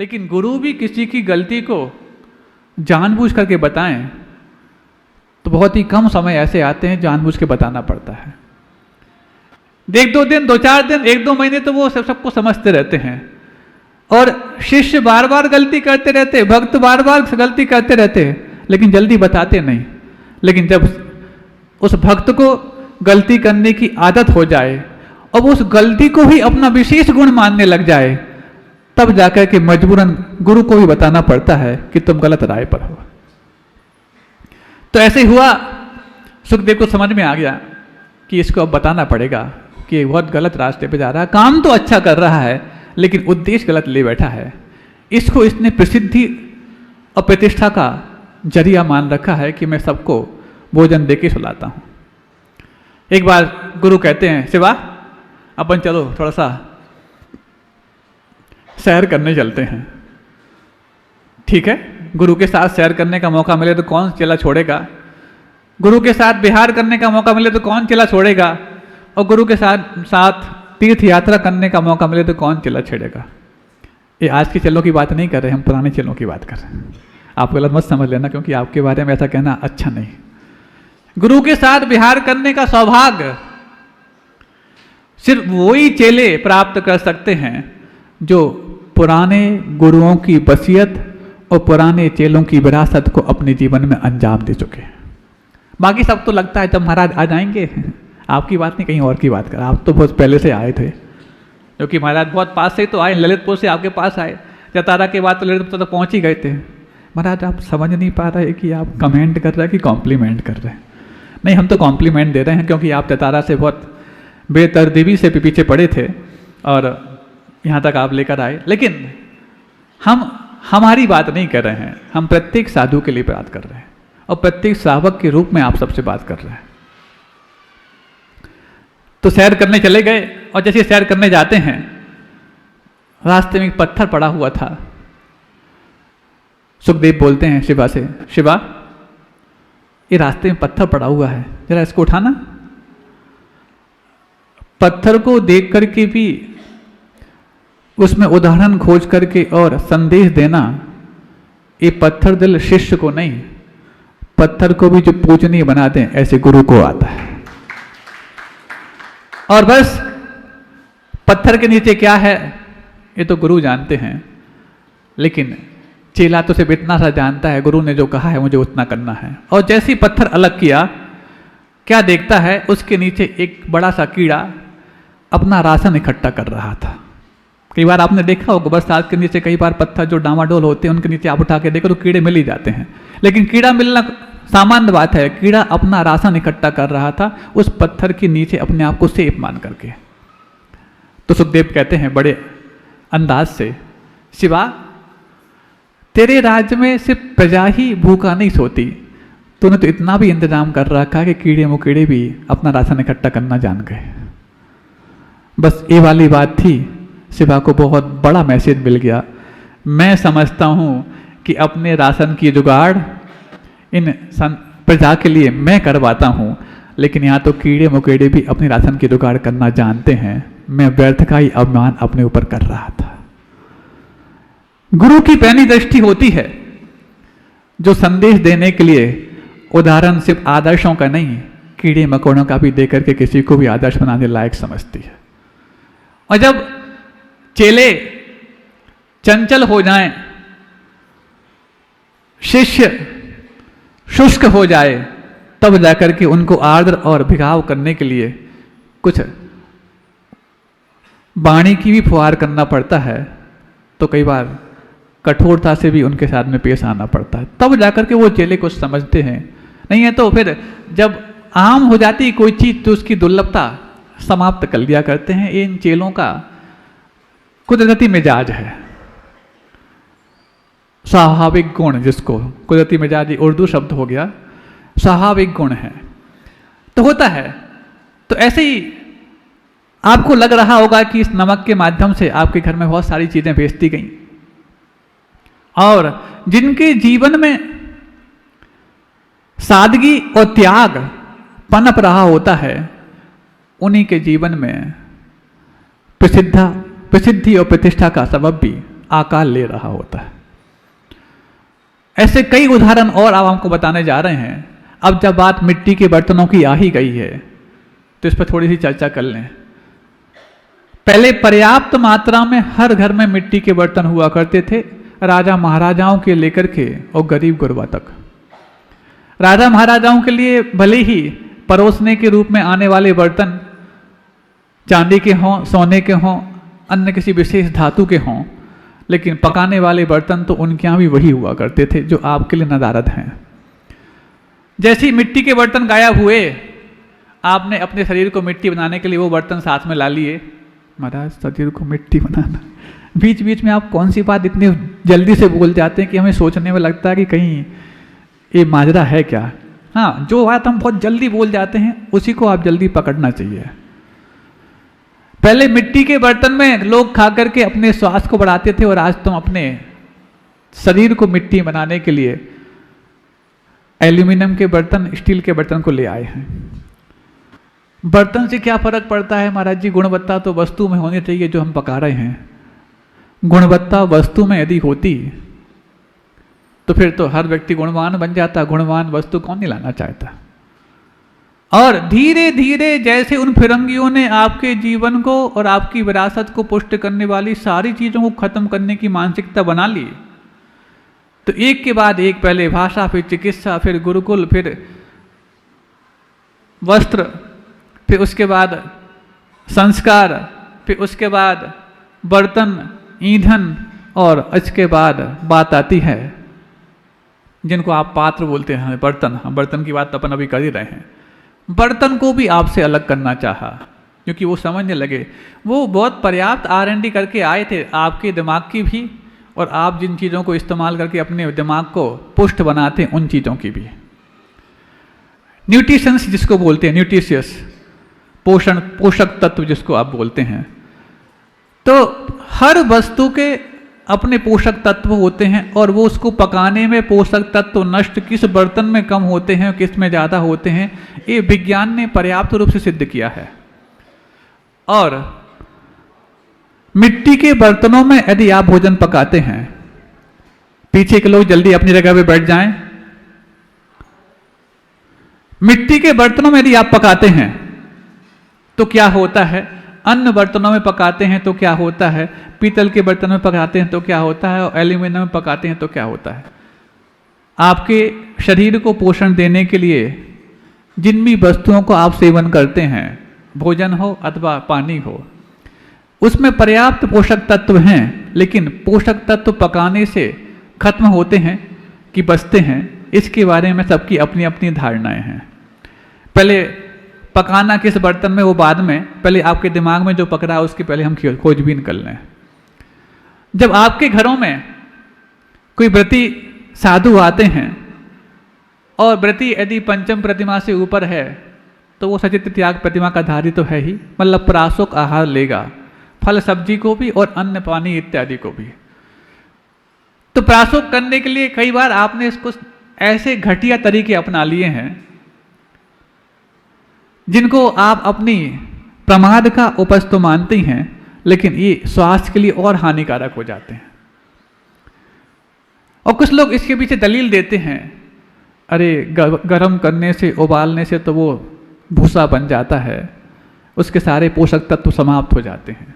लेकिन गुरु भी किसी की गलती को जानबूझ करके बताएं तो बहुत ही कम समय ऐसे आते हैं जानबूझ के बताना पड़ता है। एक दो दिन, दो चार दिन, एक दो महीने तो वो सबको समझते रहते हैं, और शिष्य बार बार गलती करते रहते, भक्त बार बार गलती करते रहते, लेकिन जल्दी बताते नहीं। लेकिन जब उस भक्त को गलती करने की आदत हो जाए और वो उस गलती को ही अपना विशेष गुण मानने लग जाए, तब जाकर के मजबूरन गुरु को भी बताना पड़ता है कि तुम गलत राय पर हो। तो ऐसे हुआ, सुखदेव को समझ में आ गया कि इसको अब बताना पड़ेगा कि बहुत गलत रास्ते पे जा रहा है, काम तो अच्छा कर रहा है लेकिन उद्देश्य गलत ले बैठा है। इसको इसने प्रसिद्धि और प्रतिष्ठा का जरिया मान रखा है कि मैं सबको भोजन दे के सुलाता हूँ। एक बार गुरु कहते हैं, शिवा अपन चलो थोड़ा सा सैर करने चलते हैं। ठीक है, गुरु के साथ सैर करने का मौका मिले तो कौन चेला छोड़ेगा, गुरु के साथ विहार करने का मौका मिले तो कौन चेला छोड़ेगा, और गुरु के साथ तीर्थ यात्रा करने का मौका मिले तो कौन चेला छेड़ेगा। ये आज के चेलों की बात नहीं कर रहे, हम पुराने चेलों की बात कर रहे हैं। आप गलत मत समझ लेना, क्योंकि आपके बारे में ऐसा कहना अच्छा नहीं। गुरु के साथ विहार करने का सौभाग्य सिर्फ वही चेले प्राप्त कर सकते हैं जो पुराने गुरुओं की वसीयत और पुराने चेलों की विरासत को अपने जीवन में अंजाम दे चुके हैं। बाकी सब तो लगता है जब महाराज आ जाएंगे, आपकी बात नहीं कहीं और की बात कर, आप तो बहुत पहले से आए थे, क्योंकि महाराज बहुत पास से तो आए, ललितपुर से आपके पास आए, जतारा के बाद तो ललितपुर तक पहुंच ही गए थे। महाराज आप समझ नहीं पा रहे कि आप कमेंट कर रहे हैं कि कॉम्प्लीमेंट कर रहे हैं। नहीं, हम तो कॉम्प्लीमेंट दे रहे हैं, क्योंकि आप जतारा से बहुत बेतरतीबी से भी पीछे पड़े थे और यहाँ तक आप लेकर आए। लेकिन हम हमारी बात नहीं कर रहे हैं, हम प्रत्येक साधु के लिए बात कर रहे हैं और प्रत्येक श्रावक के रूप में आप सबसे बात कर रहे हैं। तो सैर करने चले गए, और जैसे सैर करने जाते हैं रास्ते में एक पत्थर पड़ा हुआ था। सुखदेव बोलते हैं शिवा से, शिवा ये रास्ते में पत्थर पड़ा हुआ है, जरा इसको उठाना। पत्थर को देख करके भी उसमें उदाहरण खोज करके और संदेश देना, ये पत्थर दिल शिष्य को नहीं, पत्थर को भी जो पूजनीय बना दें ऐसे गुरु को आता है। और बस पत्थर के नीचे क्या है ये तो गुरु जानते हैं, लेकिन चेला तो सिर्फ इतना सा जानता है, गुरु ने जो कहा है मुझे उतना करना है। और जैसे ही पत्थर अलग किया, क्या देखता है, उसके नीचे एक बड़ा सा कीड़ा अपना राशन इकट्ठा कर रहा था। कई बार आपने देखा होगा बरसात के नीचे कई बार पत्थर जो डामाडोल होते हैं उनके नीचे आप उठा के देखो तो कीड़े मिल ही जाते हैं, लेकिन कीड़ा मिलना सामान्य बात है। कीड़ा अपना राशन इकट्ठा कर रहा था उस पत्थर के नीचे अपने आप को सेफ मान करके। तो सुखदेव कहते हैं बड़े अंदाज से, शिवा तेरे राज्य में सिर्फ प्रजा ही भूखा नहीं सोती, तूने तो इतना भी इंतजाम कर रखा कि कीड़े मुकीड़े भी अपना राशन इकट्ठा करना जान गए। बस ये वाली बात थी, शिवा को बहुत बड़ा मैसेज मिल गया। मैं समझता हूँ कि अपने राशन की जुगाड़ इन प्रजा के लिए मैं करवाता हूँ, लेकिन यहाँ तो कीड़े मुकीड़े भी अपने राशन की जुगाड़ करना जानते हैं। मैं व्यर्थ का ही अभिमान अपने ऊपर कर रहा था। गुरु की पहली दृष्टि होती है जो संदेश देने के लिए उदाहरण सिर्फ आदर्शों का नहीं, कीड़े मकोड़ों का भी देकर के किसी को भी आदर्श बनाने लायक समझती है। और जब चेले चंचल हो जाएं, शिष्य शुष्क हो जाए, तब जाकर के उनको आर्द्र और भिगाव करने के लिए कुछ वाणी की भी फुहार करना पड़ता है। तो कई बार कठोरता से भी उनके साथ में पेश आना पड़ता है, तब जाकर के वो चेले कुछ समझते हैं। नहीं है तो फिर जब आम हो जाती कोई चीज तो उसकी दुर्लभता समाप्त कर लिया करते हैं। इन चेलों का कुदरती मिजाज है, स्वाभाविक गुण, जिसको कुदरती मिजाज उर्दू शब्द हो गया, स्वाभाविक गुण है तो होता है। तो ऐसे ही आपको लग रहा होगा कि इस नमक के माध्यम से आपके घर में बहुत सारी चीजें बेचती गई, और जिनके जीवन में सादगी और त्याग पनप रहा होता है, उन्हीं के जीवन में प्रसिद्धि और प्रतिष्ठा का सबब भी आकार ले रहा होता है। ऐसे कई उदाहरण और अब हमको बताने जा रहे हैं। अब जब बात मिट्टी के बर्तनों की आ ही गई है तो इस पर थोड़ी सी चर्चा कर लें। पहले पर्याप्त मात्रा में हर घर में मिट्टी के बर्तन हुआ करते थे, राजा महाराजाओं के लेकर के और गरीब गुरबा तक। राजा महाराजाओं के लिए भले ही परोसने के रूप में आने वाले बर्तन चांदी के हों, सोने के हों, अन्य किसी विशेष धातु के हों, लेकिन पकाने वाले बर्तन तो उनके यहाँ भी वही हुआ करते थे जो आपके लिए नदारद हैं। जैसे ही मिट्टी के बर्तन गायब हुए, आपने अपने शरीर को मिट्टी बनाने के लिए वो बर्तन साथ में ला लिए। महाराज शरीर को मिट्टी बनाना, बीच बीच में आप कौन सी बात इतनी जल्दी से बोल जाते हैं कि हमें सोचने में लगता है कि कहीं ये माजरा है क्या। हाँ, जो बात हम बहुत जल्दी बोल जाते हैं उसी को आप जल्दी पकड़ना चाहिए। पहले मिट्टी के बर्तन में लोग खा करके अपने स्वास्थ्य को बढ़ाते थे, और आज तुम अपने शरीर को मिट्टी बनाने के लिए एल्यूमिनियम के बर्तन, स्टील के बर्तन को ले आए हैं। बर्तन से क्या फर्क पड़ता है महाराज जी? गुणवत्ता तो वस्तु में होनी चाहिए जो हम पका रहे हैं। गुणवत्ता वस्तु में यदि होती तो फिर तो हर व्यक्ति गुणवान बन जाता। गुणवान वस्तु कौन नहीं लाना चाहता। और धीरे धीरे जैसे उन फिरंगियों ने आपके जीवन को और आपकी विरासत को पुष्ट करने वाली सारी चीजों को खत्म करने की मानसिकता बना ली, तो एक के बाद एक, पहले भाषा, फिर चिकित्सा, फिर गुरुकुल, फिर वस्त्र, फिर उसके बाद संस्कार, फिर उसके बाद बर्तन, ईंधन, और इसके बाद बात आती है जिनको आप पात्र बोलते हैं, बर्तन। हम बर्तन की बात अपन अभी कर ही रहे हैं। बर्तन को भी आपसे अलग करना चाहा, क्योंकि वो समझने लगे, वो बहुत पर्याप्त R&D करके आए थे आपके दिमाग की भी, और आप जिन चीज़ों को इस्तेमाल करके अपने दिमाग को पुष्ट बनाते हैं उन चीज़ों की भी। न्यूट्रिशंस जिसको बोलते हैं, न्यूट्रिशियस, पोषण, पोषक तत्व जिसको आप बोलते हैं। तो हर वस्तु के अपने पोषक तत्व होते हैं, और वो उसको पकाने में पोषक तत्व नष्ट किस बर्तन में कम होते हैं, किस में ज़्यादा होते हैं, ये विज्ञान ने पर्याप्त रूप से सिद्ध किया है। और मिट्टी के बर्तनों में यदि आप भोजन पकाते हैं, पीछे के लोग जल्दी अपनी जगह पे बैठ जाएं। मिट्टी के बर्तनों में यदि आप पकाते हैं तो क्या होता है, अन्य बर्तनों में पकाते हैं तो क्या होता है, पीतल के बर्तन में पकाते हैं तो क्या होता है, और एल्यूमिनियम में पकाते हैं तो क्या होता है। आपके शरीर को पोषण देने के लिए जिन भी वस्तुओं को आप सेवन करते हैं, भोजन हो अथवा पानी हो, उसमें पर्याप्त पोषक तत्व हैं, लेकिन पोषक तत्व पकाने से खत्म होते हैं कि बचते हैं, इसके बारे में सबकी अपनी अपनी धारणाएं हैं। पहले पकाना किस बर्तन में वो बाद में, पहले आपके दिमाग में जो पक रहा है उसकी पहले हम खोजबीन कर लें। जब आपके घरों में कोई व्रती साधु आते हैं, और व्रती यदि पंचम प्रतिमा से ऊपर है तो वो सचित त्याग प्रतिमा का धारी तो है ही, मतलब प्रासुक आहार लेगा, फल सब्जी को भी और अन्न पानी इत्यादि को भी। तो प्रासुक करने के लिए कई बार आपने इसको ऐसे घटिया तरीके अपना लिए हैं जिनको आप अपनी प्रमाद का उपज तो मानते हैं, लेकिन ये स्वास्थ्य के लिए और हानिकारक हो जाते हैं। और कुछ लोग इसके पीछे दलील देते हैं, अरे गर्म करने से, उबालने से तो वो भूसा बन जाता है, उसके सारे पोषक तत्व समाप्त हो जाते हैं।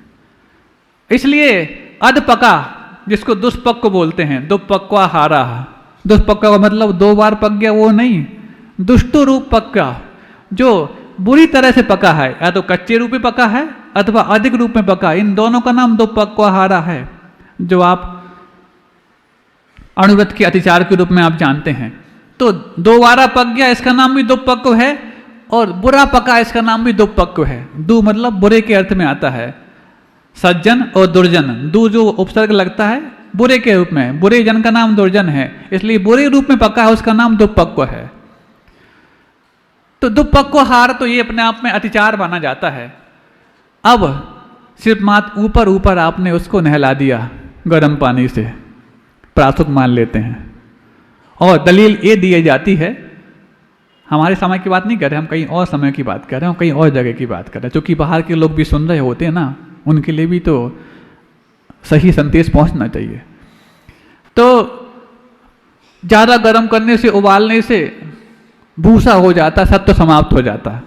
इसलिए अधपका, जिसको दुष्पक्व बोलते हैं, दुष्पक्वा हारा, दुष्पक्वा का मतलब 2 बार पक गया वो नहीं, दुष्टो रूप पक्का, जो बुरी तरह से पका है, या तो कच्चे रूप में पका है अथवा अधिक रूप में पका, इन दोनों का नाम दुष्पक्वाहारा है, जो आप अणुव्रत के अतिचार के रूप में आप जानते हैं। तो 2 बार पक गया इसका नाम भी दुष्पक्व है, और बुरा पका इसका नाम भी दुष्पक्व है। दु मतलब बुरे के अर्थ में आता है, सज्जन और दुर्जन, दु जो उपसर्ग लगता है बुरे के रूप में, बुरे जन का नाम दुर्जन है, इसलिए बुरे रूप में पका है उसका नाम दुष्पक्व है। तो दुष्पक्वाहार तो ये अपने आप में अतिचार माना जाता है। अब सिर्फ मात्र ऊपर ऊपर आपने उसको नहला दिया गर्म पानी से, प्रासुक मान लेते हैं। और दलील ये दी जाती है, हमारे समय की बात नहीं कर रहे, हम कहीं और समय की बात कर रहे हैं, कहीं और जगह की बात कर रहे हैं, क्योंकि बाहर के लोग भी सुन रहे होते हैं ना, उनके लिए भी तो सही संदेश पहुंचना चाहिए। तो ज़्यादा गर्म करने से, उबालने से भूसा हो जाता, सत्व समाप्त हो जाता।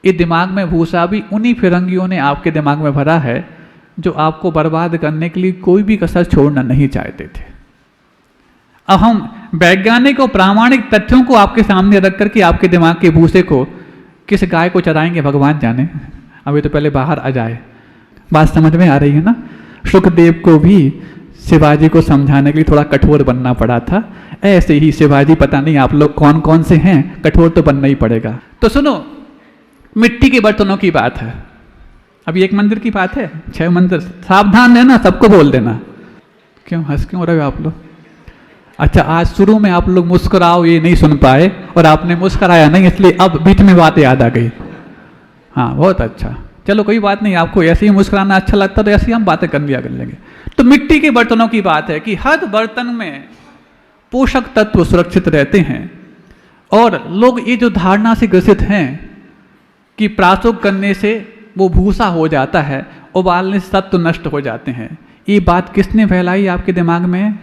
ये दिमाग में भूसा भी उन्हीं फिरंगियों ने आपके दिमाग में भरा है जो आपको बर्बाद करने के लिए कोई भी कसर छोड़ना नहीं चाहते थे। अब हम वैज्ञानिक और प्रामाणिक तथ्यों को आपके सामने रख करके आपके दिमाग के भूसे को किस गाय को चराएंगे भगवान जाने। अभी तो पहले बाहर आ जाए। बात समझ में आ रही है ना? सुखदेव को भी शिवाजी को समझाने के लिए थोड़ा कठोर बनना पड़ा था। ऐसे ही शिवाजी, पता नहीं आप लोग कौन कौन से हैं, कठोर तो बनना ही पड़ेगा। तो सुनो, मिट्टी के बर्तनों की बात है। अभी एक मंदिर की बात है, 6 मंदिर। सावधान रहना, सबको बोल देना। क्यों हंस क्यों रहे हो आप लोग? अच्छा, आज शुरू में आप लोग मुस्कुराओ ये नहीं सुन पाए और आपने मुस्कुराया नहीं, इसलिए अब बीच में बात याद आ गई। हाँ, बहुत अच्छा। चलो कोई बात नहीं, आपको ऐसे ही मुस्कुराना अच्छा लगता तो ऐसे ही हम बातें कर लिया कर लेंगे। तो मिट्टी के बर्तनों की बात है कि हर बर्तन में पोषक तत्व सुरक्षित रहते हैं। और लोग ये जो धारणा से ग्रसित हैं कि प्रासुक करने से वो भूसा हो जाता है, उबालने से सत्व नष्ट हो जाते हैं, ये बात किसने फैलाई आपके दिमाग में?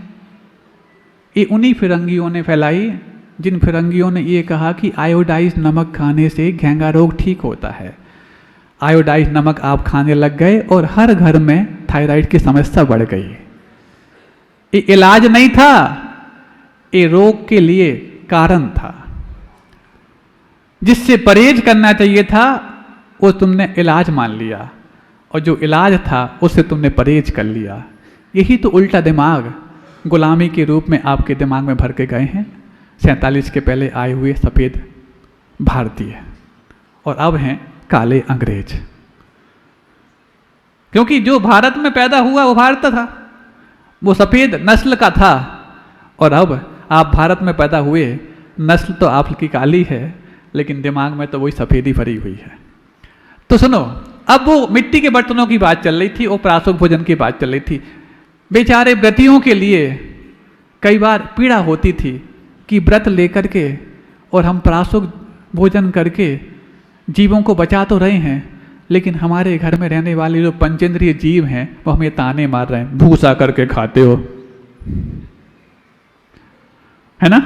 ये उन्हीं फिरंगियों ने फैलाई जिन फिरंगियों ने ये कहा कि आयोडाइज नमक खाने से घेंगा रोग ठीक होता है। आयोडाइज नमक आप खाने लग गए और हर घर में थायराइड की समस्या बढ़ गई। ये इलाज नहीं था, ये रोग के लिए कारण था। जिससे परहेज करना चाहिए था वो तुमने इलाज मान लिया, और जो इलाज था उससे तुमने परहेज कर लिया। यही तो उल्टा दिमाग गुलामी के रूप में आपके दिमाग में भर के गए हैं 47 के पहले आए हुए सफ़ेद भारतीय, और अब हैं काले अंग्रेज। क्योंकि जो भारत में पैदा हुआ वो भारत था, वो सफ़ेद नस्ल का था, और अब आप भारत में पैदा हुए, नस्ल तो आपकी काली है लेकिन दिमाग में तो वही सफ़ेदी भरी हुई है। तो सुनो, अब वो मिट्टी के बर्तनों की बात चल रही थी और प्रासुक भोजन की बात चल रही थी। बेचारे व्रतियों के लिए कई बार पीड़ा होती थी कि व्रत लेकर के और हम प्रासुक भोजन करके जीवों को बचा तो रहे हैं, लेकिन हमारे घर में रहने वाले जो पंचेंद्रिय जीव हैं वो हमें ताने मार रहे हैं, भूसा करके खाते हो, है ना?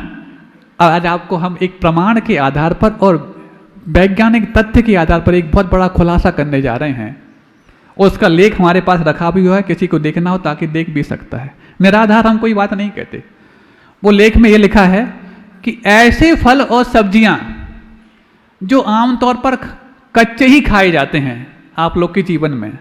आज आपको हम एक प्रमाण के आधार पर और वैज्ञानिक तथ्य के आधार पर एक बहुत बड़ा खुलासा करने जा रहे हैं। उसका लेख हमारे पास रखा भी हुआ है, किसी को देखना हो ताकि देख भी सकता है। निराधार हम कोई बात नहीं कहते। वो लेख में ये लिखा है कि ऐसे फल और सब्जियां जो आमतौर पर कच्चे ही खाए जाते हैं आप लोग के जीवन में,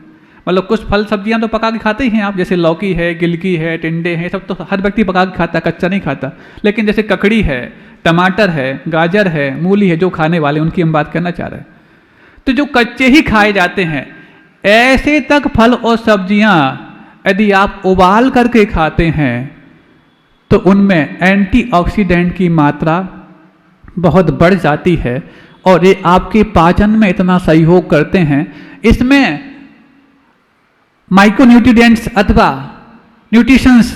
मतलब कुछ फल सब्जियां तो पका के खाते ही हैं आप, जैसे लौकी है, गिलकी है, टिंडे हैं, सब तो हर व्यक्ति पका के खाता है, कच्चा नहीं खाता। लेकिन जैसे ककड़ी है, टमाटर है, गाजर है, मूली है, जो खाने वाले उनकी हम बात करना चाह रहे हैं। तो जो कच्चे ही खाए जाते हैं, ऐसे तक फल और सब्जियां यदि आप उबाल करके खाते हैं तो उनमें एंटीऑक्सीडेंट की मात्रा बहुत बढ़ जाती है और ये आपके पाचन में इतना सहयोग करते हैं। इसमें माइक्रोन्यूट्रिएंट्स अथवा न्यूट्रिशंस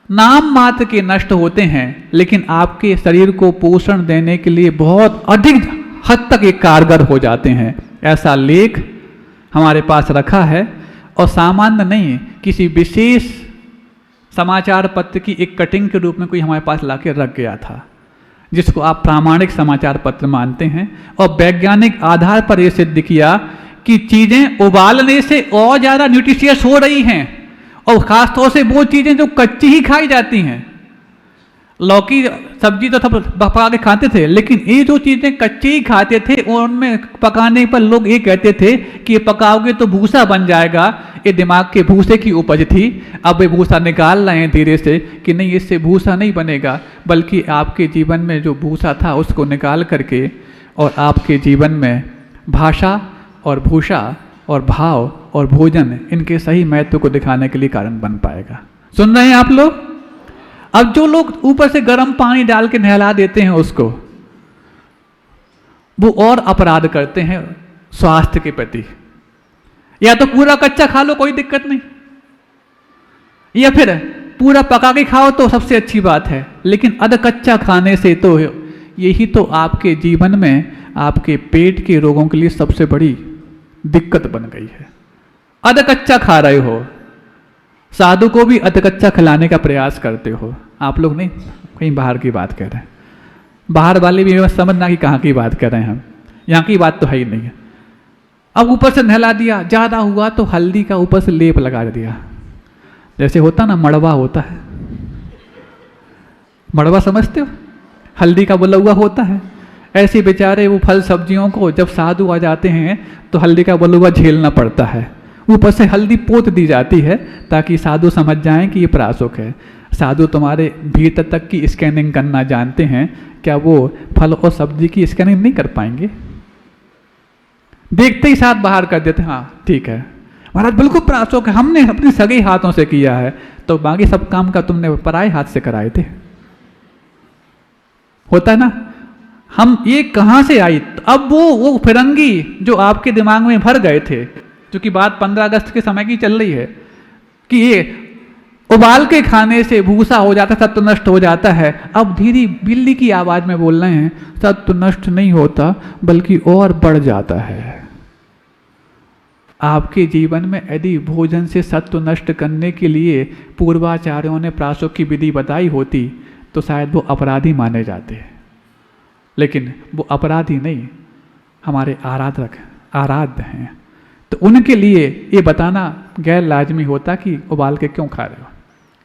नाम मात्र के नष्ट होते हैं, लेकिन आपके शरीर को पोषण देने के लिए बहुत अधिक हद तक ये कारगर हो जाते हैं। ऐसा लेख हमारे पास रखा है, और सामान्य नहीं, किसी विशेष समाचार पत्र की एक कटिंग के रूप में कोई हमारे पास लाके रख गया था, जिसको आप प्रामाणिक समाचार पत्र मानते हैं, और वैज्ञानिक आधार पर यह सिद्ध किया कि चीजें उबालने से और ज्यादा न्यूट्रिशियस हो रही हैं, और खासतौर से वो चीजें जो कच्ची ही खाई जाती हैं। लौकी सब्जी तो सब पका के खाते थे, लेकिन ये जो चीजें कच्ची ही खाते थे उनमें पकाने पर लोग ये कहते थे कि ये पकाओगे तो भूसा बन जाएगा। ये दिमाग के भूसे की उपज थी। अब ये भूसा निकाल रहे हैं धीरे से कि नहीं, इससे भूसा नहीं बनेगा, बल्कि आपके जीवन में जो भूसा था उसको निकाल करके और आपके जीवन में भाषा और भूषा और भाव और भोजन, इनके सही महत्व को दिखाने के लिए कारण बन पाएगा। सुन रहे हैं आप लोग? अब जो लोग ऊपर से गर्म पानी डाल के नहला देते हैं उसको, वो और अपराध करते हैं स्वास्थ्य के प्रति। या तो पूरा कच्चा खा लो, कोई दिक्कत नहीं, या फिर पूरा पका के खाओ तो सबसे अच्छी बात है, लेकिन अध कच्चा खाने से तो यही तो आपके जीवन में आपके पेट के रोगों के लिए सबसे बड़ी दिक्कत बन गई है। अध कच्चा खा रहे हो, साधु को भी अधकच्चा खिलाने का प्रयास करते हो आप लोग, नहीं कहीं बाहर की बात कर रहे हैं। बाहर वाले भी समझना कि कहाँ की बात कर रहे हैं हम, यहाँ की बात तो है ही नहीं है। अब ऊपर से नहला दिया, ज़्यादा हुआ तो हल्दी का ऊपर से लेप लगा दिया, जैसे होता ना मड़वा होता है, मड़वा समझते हो, हल्दी का बलुआ होता है। ऐसे बेचारे वो फल सब्जियों को जब साधु आ जाते हैं तो हल्दी का बलुआ झेलना पड़ता है, ऊपर से हल्दी पोत दी जाती है ताकि साधु समझ जाएं कि ये प्रासुक है। साधु तुम्हारे भीतर तक की स्कैनिंग करना जानते हैं, क्या वो फल और सब्जी की स्कैनिंग नहीं कर पाएंगे? देखते ही साथ बाहर कर देते, हाँ ठीक है महाराज बिल्कुल प्रासुक है, हमने अपने सगे हाथों से किया है। तो बाकी सब काम का तुमने पराए हाथ से कराए थे। होता है ना, हम ये कहाँ से आई? अब वो फिरंगी जो आपके दिमाग में भर गए थे, जो कि बात 15 अगस्त के समय की चल रही है कि ये उबाल के खाने से भूसा हो जाता है, सत्व नष्ट हो जाता है। अब धीरे बिल्ली की आवाज में बोल रहे हैं सत्व नष्ट नहीं होता बल्कि और बढ़ जाता है। आपके जीवन में यदि भोजन से सत्व नष्ट करने के लिए पूर्वाचार्यों ने प्रासुक की विधि बताई होती तो शायद वो अपराधी माने जाते हैं, लेकिन वो अपराधी नहीं, हमारे आराध्य हैं। तो उनके लिए ये बताना गैर लाजमी होता कि उबाल के क्यों खा रहे हो।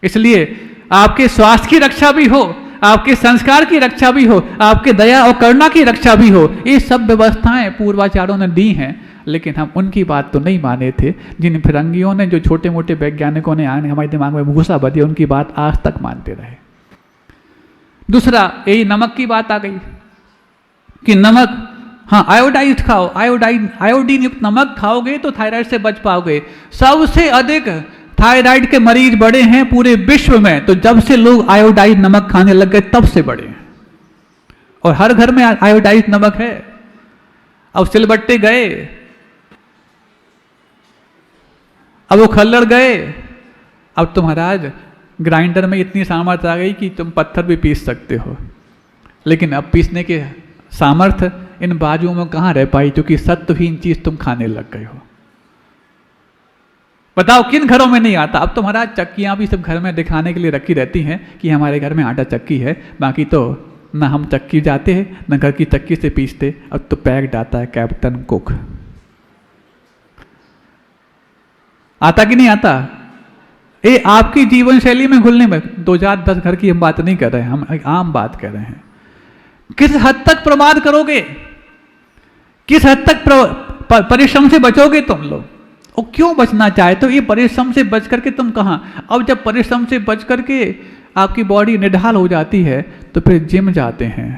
इसलिए आपके स्वास्थ्य की रक्षा भी हो, आपके संस्कार की रक्षा भी हो, आपके दया और करुणा की रक्षा भी हो, ये सब व्यवस्थाएं पूर्वाचार्यों ने दी हैं। लेकिन हम उनकी बात तो नहीं माने थे। जिन फिरंगियों ने, जो छोटे मोटे वैज्ञानिकों ने हमारे दिमाग में भूसा भर दिया, उनकी बात आज तक मानते रहे। दूसरा यही नमक की बात आ गई कि नमक, हाँ आयोडाइज खाओ, आयोडीन युक्त नमक खाओगे तो थायराइड से बच पाओगे। सबसे अधिक थायराइड के मरीज बढ़े हैं पूरे विश्व में, तो जब से लोग आयोडाइज नमक खाने लग गए तब से बढ़े हैं। और हर घर में आयोडाइज नमक है। अब सिलबट्टे गए, अब वो खल्लड़ गए, अब तो महाराज ग्राइंडर में इतनी सामर्थ्य आ गई कि तुम पत्थर भी पीस सकते हो। लेकिन अब पीसने के सामर्थ्य इन बाजुओं में कहाँ रह पाई, क्योंकि सत्वहीन चीज तुम खाने लग गए हो। बताओ किन घरों में नहीं आता? अब तो महाराज चक्कियां भी सब घर में दिखाने के लिए रखी रहती हैं कि हमारे घर में आटा चक्की है, बाकी तो ना हम चक्की जाते हैं न घर की चक्की से पीसते। अब तो पैक्ड आता है कैप्टन कुक। आता कि नहीं आता? ये आपकी जीवन शैली में घुलने में 2010 घर की हम बात नहीं कर रहे हैं, हम एक आम बात कर रहे हैं। किस हद तक प्रमाद करोगे, किस हद तक परिश्रम से बचोगे तुम लोग? और क्यों बचना चाहते हो? ये परिश्रम से बच करके तुम कहाँ? अब जब परिश्रम से बच करके आपकी बॉडी निढाल हो जाती है तो फिर जिम जाते हैं,